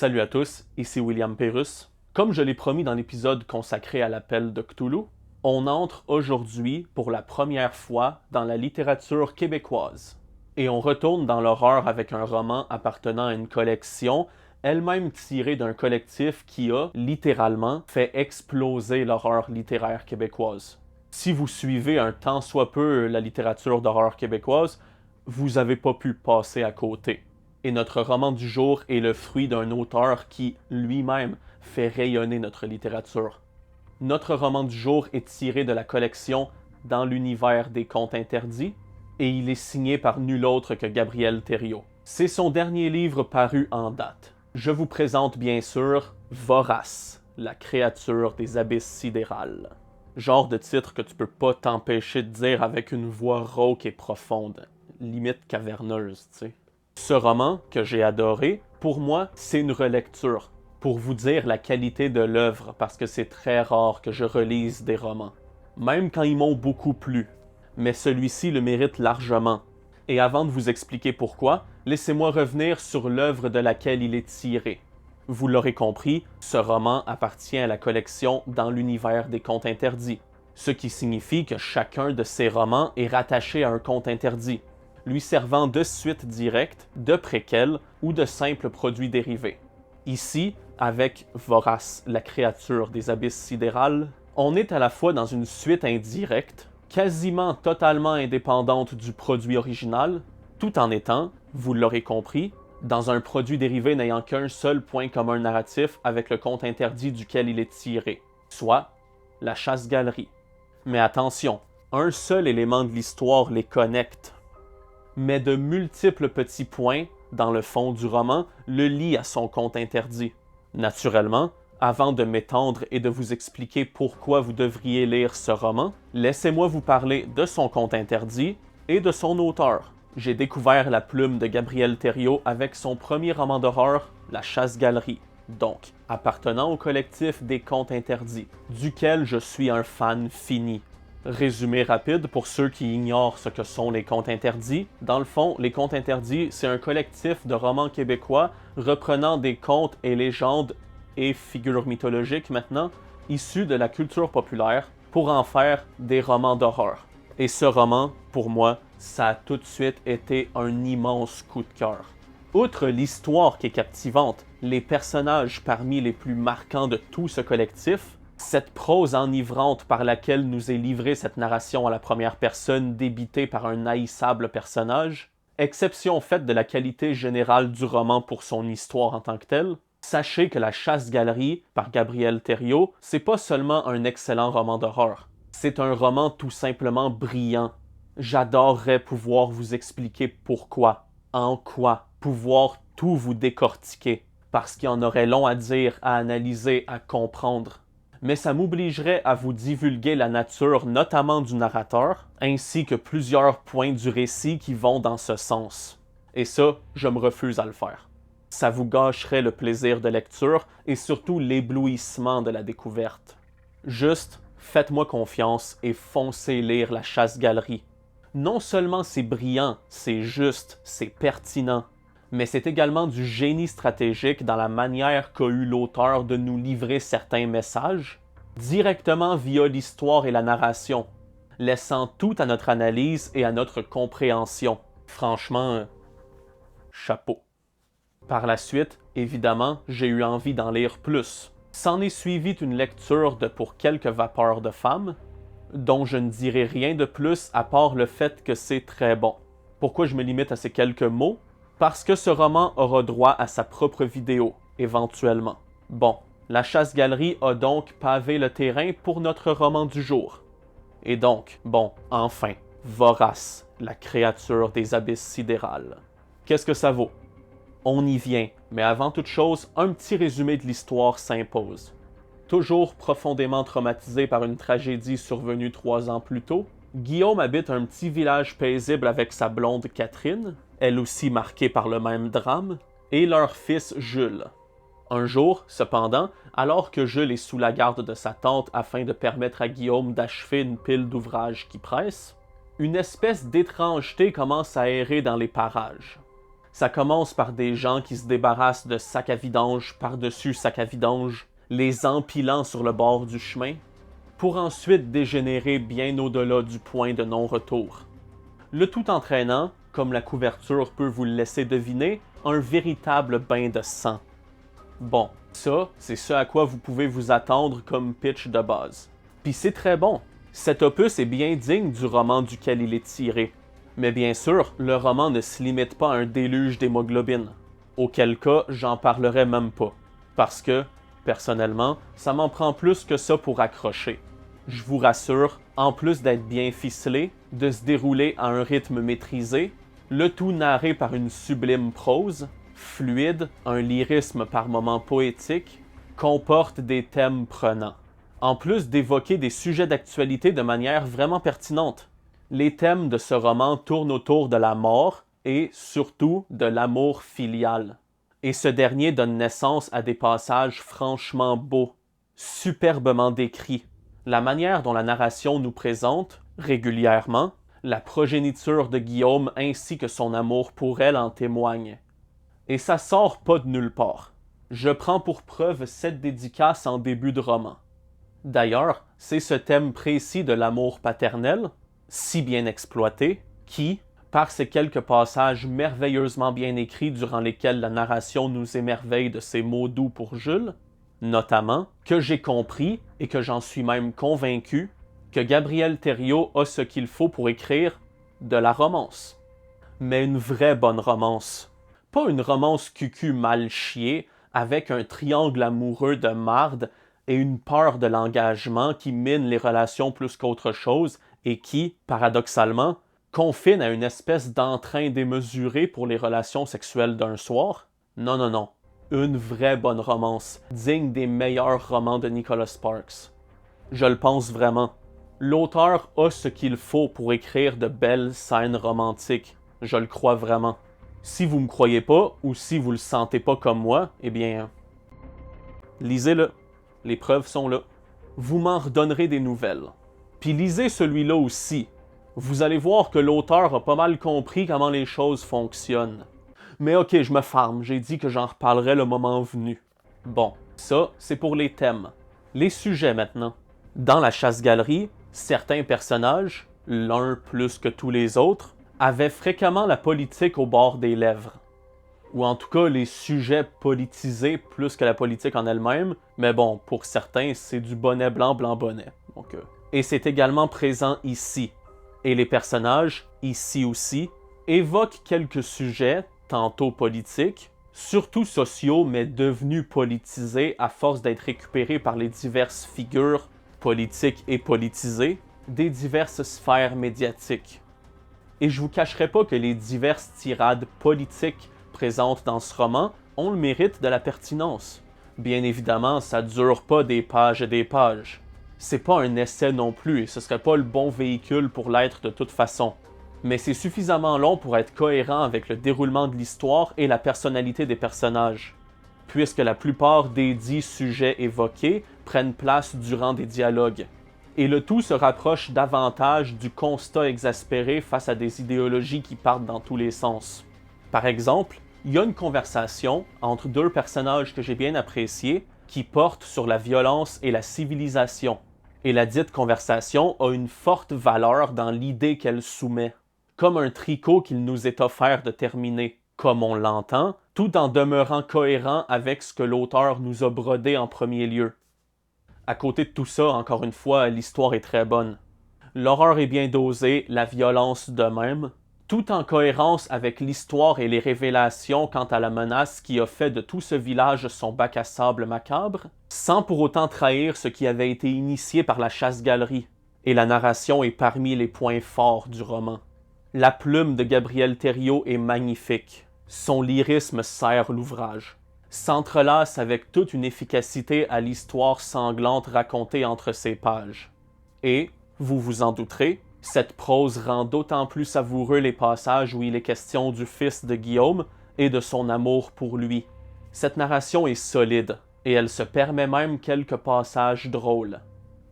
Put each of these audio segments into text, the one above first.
Salut à tous, ici William Pérusse. Comme je l'ai promis dans l'épisode consacré à l'appel de Cthulhu, on entre aujourd'hui pour la première fois dans la littérature québécoise. Et on retourne dans l'horreur avec un roman appartenant à une collection, elle-même tirée d'un collectif qui a, littéralement, fait exploser l'horreur littéraire québécoise. Si vous suivez un tant soit peu la littérature d'horreur québécoise, vous n'avez pas pu passer à côté. Et notre roman du jour est le fruit d'un auteur qui, lui-même, fait rayonner notre littérature. Notre roman du jour est tiré de la collection Dans l'univers des contes interdits, et il est signé par nul autre que Gabriel Thériault. C'est son dernier livre paru en date. Je vous présente bien sûr Vorace, la créature des abysses sidérales. Genre de titre que tu peux pas t'empêcher de dire avec une voix rauque et profonde, limite caverneuse, tu sais. Ce roman, que j'ai adoré, pour moi, c'est une relecture, pour vous dire la qualité de l'œuvre, parce que c'est très rare que je relise des romans, même quand ils m'ont beaucoup plu. Mais celui-ci le mérite largement. Et avant de vous expliquer pourquoi, laissez-moi revenir sur l'œuvre de laquelle il est tiré. Vous l'aurez compris, ce roman appartient à la collection Dans l'univers des contes interdits, ce qui signifie que chacun de ces romans est rattaché à un conte interdit, lui servant de suite directe, de préquel ou de simples produits dérivés. Ici, avec Vorace, la créature des abysses sidérales, on est à la fois dans une suite indirecte, quasiment totalement indépendante du produit original, tout en étant, vous l'aurez compris, dans un produit dérivé n'ayant qu'un seul point commun narratif avec le conte interdit duquel il est tiré, soit la chasse-galerie. Mais attention, un seul élément de l'histoire les connecte, mais de multiples petits points, dans le fond du roman, le lient à son conte interdit. Naturellement, avant de m'étendre et de vous expliquer pourquoi vous devriez lire ce roman, laissez-moi vous parler de son conte interdit et de son auteur. J'ai découvert la plume de Gabriel Thériault avec son premier roman d'horreur, La Chasse-Galerie, donc appartenant au collectif des contes interdits, duquel je suis un fan fini. Résumé rapide pour ceux qui ignorent ce que sont les contes interdits. Dans le fond, les contes interdits, c'est un collectif de romans québécois reprenant des contes et légendes et figures mythologiques maintenant, issus de la culture populaire pour en faire des romans d'horreur. Et ce roman, pour moi, ça a tout de suite été un immense coup de cœur. Outre l'histoire qui est captivante, les personnages parmi les plus marquants de tout ce collectif, cette prose enivrante par laquelle nous est livrée cette narration à la première personne débitée par un haïssable personnage, exception faite de la qualité générale du roman pour son histoire en tant que telle, sachez que La Chasse-Galerie, par Gabriel Thériault, c'est pas seulement un excellent roman d'horreur. C'est un roman tout simplement brillant. J'adorerais pouvoir vous expliquer pourquoi, en quoi, pouvoir tout vous décortiquer, parce qu'il y en aurait long à dire, à analyser, à comprendre. Mais ça m'obligerait à vous divulguer la nature notamment du narrateur, ainsi que plusieurs points du récit qui vont dans ce sens. Et ça, je me refuse à le faire. Ça vous gâcherait le plaisir de lecture et surtout l'éblouissement de la découverte. Juste, faites-moi confiance et foncez lire La Chasse-Galerie. Non seulement c'est brillant, c'est juste, c'est pertinent, mais c'est également du génie stratégique dans la manière qu'a eu l'auteur de nous livrer certains messages, directement via l'histoire et la narration, laissant tout à notre analyse et à notre compréhension. Franchement, chapeau. Par la suite, évidemment, j'ai eu envie d'en lire plus. S'en est suivi une lecture de Pour quelques vapeurs de femmes, dont je ne dirai rien de plus à part le fait que c'est très bon. Pourquoi je me limite à ces quelques mots? Parce que ce roman aura droit à sa propre vidéo, éventuellement. Bon, La Chasse-Galerie a donc pavé le terrain pour notre roman du jour. Et donc, bon, enfin, Vorace, la créature des abysses sidérales. Qu'est-ce que ça vaut? On y vient, mais avant toute chose, un petit résumé de l'histoire s'impose. Toujours profondément traumatisé par une tragédie survenue 3 ans plus tôt, Guillaume habite un petit village paisible avec sa blonde Catherine, elle aussi marquée par le même drame, et leur fils Jules. Un jour, cependant, alors que Jules est sous la garde de sa tante afin de permettre à Guillaume d'achever une pile d'ouvrages qui pressent, une espèce d'étrangeté commence à errer dans les parages. Ça commence par des gens qui se débarrassent de sacs à vidange par-dessus sacs à vidange, les empilant sur le bord du chemin, pour ensuite dégénérer bien au-delà du point de non-retour. Le tout entraînant, comme la couverture peut vous le laisser deviner, un véritable bain de sang. Bon, ça, c'est ce à quoi vous pouvez vous attendre comme pitch de base. Puis c'est très bon. Cet opus est bien digne du roman duquel il est tiré. Mais bien sûr, le roman ne se limite pas à un déluge d'hémoglobine. Auquel cas, j'en parlerai même pas. Parce que, personnellement, ça m'en prend plus que ça pour accrocher. Je vous rassure, en plus d'être bien ficelé, de se dérouler à un rythme maîtrisé, le tout narré par une sublime prose, fluide, un lyrisme par moments poétique, comporte des thèmes prenants. En plus d'évoquer des sujets d'actualité de manière vraiment pertinente. Les thèmes de ce roman tournent autour de la mort et, surtout, de l'amour filial. Et ce dernier donne naissance à des passages franchement beaux, superbement décrits. La manière dont la narration nous présente, régulièrement, la progéniture de Guillaume ainsi que son amour pour elle en témoigne. Et ça sort pas de nulle part. Je prends pour preuve cette dédicace en début de roman. D'ailleurs, c'est ce thème précis de l'amour paternel, si bien exploité, qui, par ces quelques passages merveilleusement bien écrits durant lesquels la narration nous émerveille de ses mots doux pour Jules, notamment que j'ai compris, et que j'en suis même convaincu, que Gabriel Thériault a ce qu'il faut pour écrire de la romance. Mais une vraie bonne romance. Pas une romance cucu mal chiée, avec un triangle amoureux de marde et une peur de l'engagement qui mine les relations plus qu'autre chose et qui, paradoxalement, confine à une espèce d'entrain démesuré pour les relations sexuelles d'un soir. Non, non, non. Une vraie bonne romance, digne des meilleurs romans de Nicholas Sparks. Je le pense vraiment. L'auteur a ce qu'il faut pour écrire de belles scènes romantiques. Je le crois vraiment. Si vous me croyez pas, ou si vous le sentez pas comme moi, eh bien, lisez-le. Les preuves sont là. Vous m'en redonnerez des nouvelles. Puis lisez celui-là aussi. Vous allez voir que l'auteur a pas mal compris comment les choses fonctionnent. Mais ok, je me farme, j'ai dit que j'en reparlerai le moment venu. Bon, ça, c'est pour les thèmes. Les sujets maintenant. Dans la chasse-galerie, certains personnages, l'un plus que tous les autres, avaient fréquemment la politique au bord des lèvres. Ou en tout cas, les sujets politisés plus que la politique en elle-même, mais bon, pour certains, c'est du bonnet blanc, blanc bonnet. Donc, Et c'est également présent ici. Et les personnages, ici aussi, évoquent quelques sujets, tantôt politiques, surtout sociaux, mais devenus politisés à force d'être récupérés par les diverses figures politiques et politisées des diverses sphères médiatiques. Et je vous cacherai pas que les diverses tirades politiques présentes dans ce roman ont le mérite de la pertinence. Bien évidemment, ça dure pas des pages et des pages. C'est pas un essai non plus, et ce serait pas le bon véhicule pour l'être de toute façon. Mais c'est suffisamment long pour être cohérent avec le déroulement de l'histoire et la personnalité des personnages, puisque la plupart des dits sujets évoqués prennent place durant des dialogues. Et le tout se rapproche davantage du constat exaspéré face à des idéologies qui partent dans tous les sens. Par exemple, il y a une conversation entre deux personnages que j'ai bien appréciés qui portent sur la violence et la civilisation. Et la dite conversation a une forte valeur dans l'idée qu'elle soumet, comme un tricot qu'il nous est offert de terminer, comme on l'entend, tout en demeurant cohérent avec ce que l'auteur nous a brodé en premier lieu. À côté de tout ça, encore une fois, l'histoire est très bonne. L'horreur est bien dosée, la violence de même, tout en cohérence avec l'histoire et les révélations quant à la menace qui a fait de tout ce village son bac à sable macabre, sans pour autant trahir ce qui avait été initié par la chasse-galerie. Et la narration est parmi les points forts du roman. La plume de Gabriel Thériault est magnifique. Son lyrisme sert l'ouvrage. S'entrelace avec toute une efficacité à l'histoire sanglante racontée entre ses pages. Et, vous vous en douterez, cette prose rend d'autant plus savoureux les passages où il est question du fils de Guillaume et de son amour pour lui. Cette narration est solide, et elle se permet même quelques passages drôles.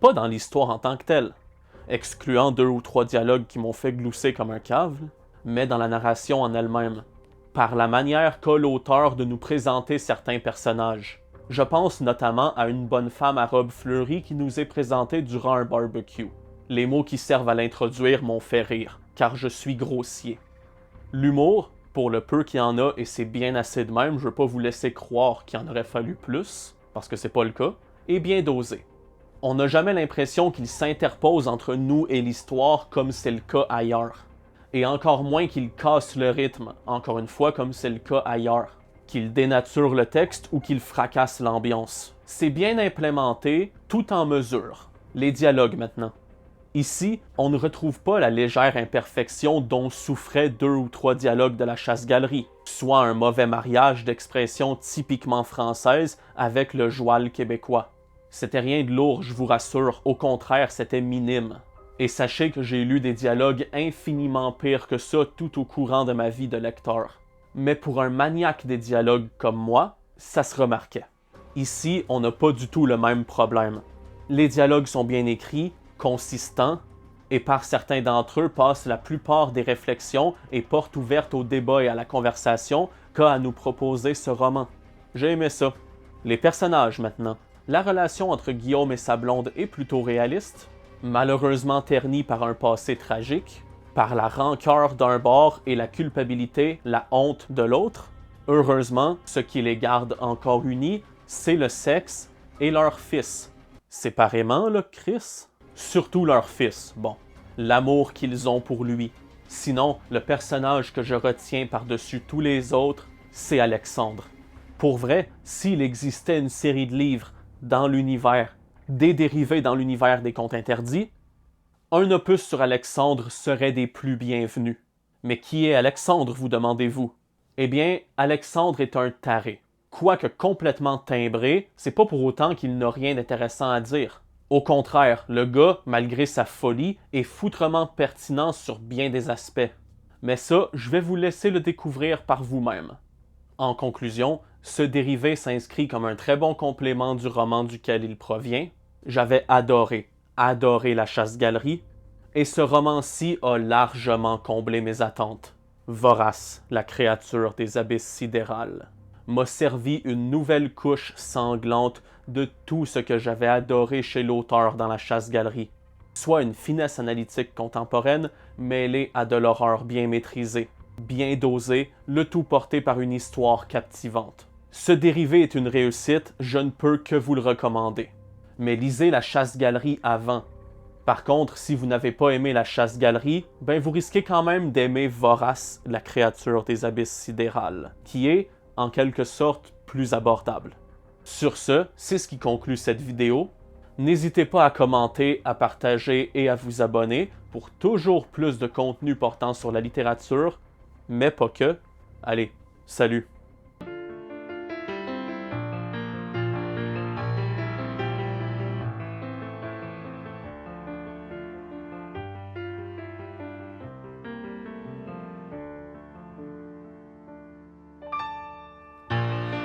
Pas dans l'histoire en tant que telle, excluant 2 ou 3 dialogues qui m'ont fait glousser comme un cave, mais dans la narration en elle-même. par la manière qu'a l'auteur de nous présenter certains personnages. Je pense notamment à une bonne femme à robe fleurie qui nous est présentée durant un barbecue. Les mots qui servent à l'introduire m'ont fait rire, car je suis grossier. L'humour, pour le peu qu'il y en a, et c'est bien assez de même, je veux pas vous laisser croire qu'il en aurait fallu plus, parce que c'est pas le cas, est bien dosé. On n'a jamais l'impression qu'il s'interpose entre nous et l'histoire comme c'est le cas ailleurs. Et encore moins qu'il casse le rythme, encore une fois comme c'est le cas ailleurs. Qu'il dénature le texte ou qu'il fracasse l'ambiance. C'est bien implémenté, tout en mesure. Les dialogues maintenant. Ici, on ne retrouve pas la légère imperfection dont souffraient 2 ou 3 dialogues de la chasse-galerie, soit un mauvais mariage d'expressions typiquement françaises avec le joual québécois. C'était rien de lourd, je vous rassure, au contraire, c'était minime. Et sachez que j'ai lu des dialogues infiniment pires que ça tout au courant de ma vie de lecteur. Mais pour un maniaque des dialogues comme moi, ça se remarquait. Ici, on n'a pas du tout le même problème. Les dialogues sont bien écrits, consistants, et par certains d'entre eux passent la plupart des réflexions et portes ouvertes au débat et à la conversation qu'a à nous proposer ce roman. J'ai aimé ça. Les personnages maintenant. La relation entre Guillaume et sa blonde est plutôt réaliste, malheureusement ternie par un passé tragique, par la rancœur d'un bord et la culpabilité, la honte de l'autre. Heureusement, ce qui les garde encore unis, c'est le sexe et leur fils. Séparément, là, Chris? Surtout leur fils, bon. L'amour qu'ils ont pour lui. Sinon, le personnage que je retiens par-dessus tous les autres, c'est Alexandre. Pour vrai, s'il existait une série de livres dans l'univers, des dérivés dans l'univers des contes interdits, un opus sur Alexandre serait des plus bienvenus. Mais qui est Alexandre, vous demandez-vous? Eh bien, Alexandre est un taré. Quoique complètement timbré, c'est pas pour autant qu'il n'a rien d'intéressant à dire. Au contraire, le gars, malgré sa folie, est foutrement pertinent sur bien des aspects. Mais ça, je vais vous laisser le découvrir par vous-même. En conclusion, ce dérivé s'inscrit comme un très bon complément du roman duquel il provient. J'avais adoré la chasse-galerie, et ce roman-ci a largement comblé mes attentes. Vorace, la créature des abysses sidérales, m'a servi une nouvelle couche sanglante de tout ce que j'avais adoré chez l'auteur dans la chasse-galerie, soit une finesse analytique contemporaine mêlée à de l'horreur bien maîtrisée, bien dosée, le tout porté par une histoire captivante. Ce dérivé est une réussite, je ne peux que vous le recommander. Mais lisez la chasse-galerie avant. Par contre, si vous n'avez pas aimé la chasse-galerie, ben vous risquez quand même d'aimer Vorace, la créature des abysses sidérales, qui est, en quelque sorte, plus abordable. Sur ce, c'est ce qui conclut cette vidéo. N'hésitez pas à commenter, à partager et à vous abonner pour toujours plus de contenu portant sur la littérature, mais pas que. Allez, salut!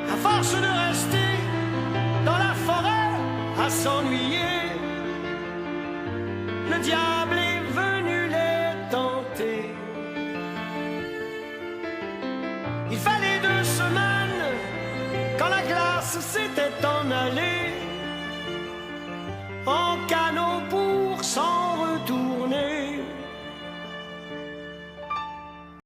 À force de rester dans la forêt à s'ennuyer, le diable est venu les tenter. Il fallait 2 semaines quand la glace s'était en allée en canot pour s'en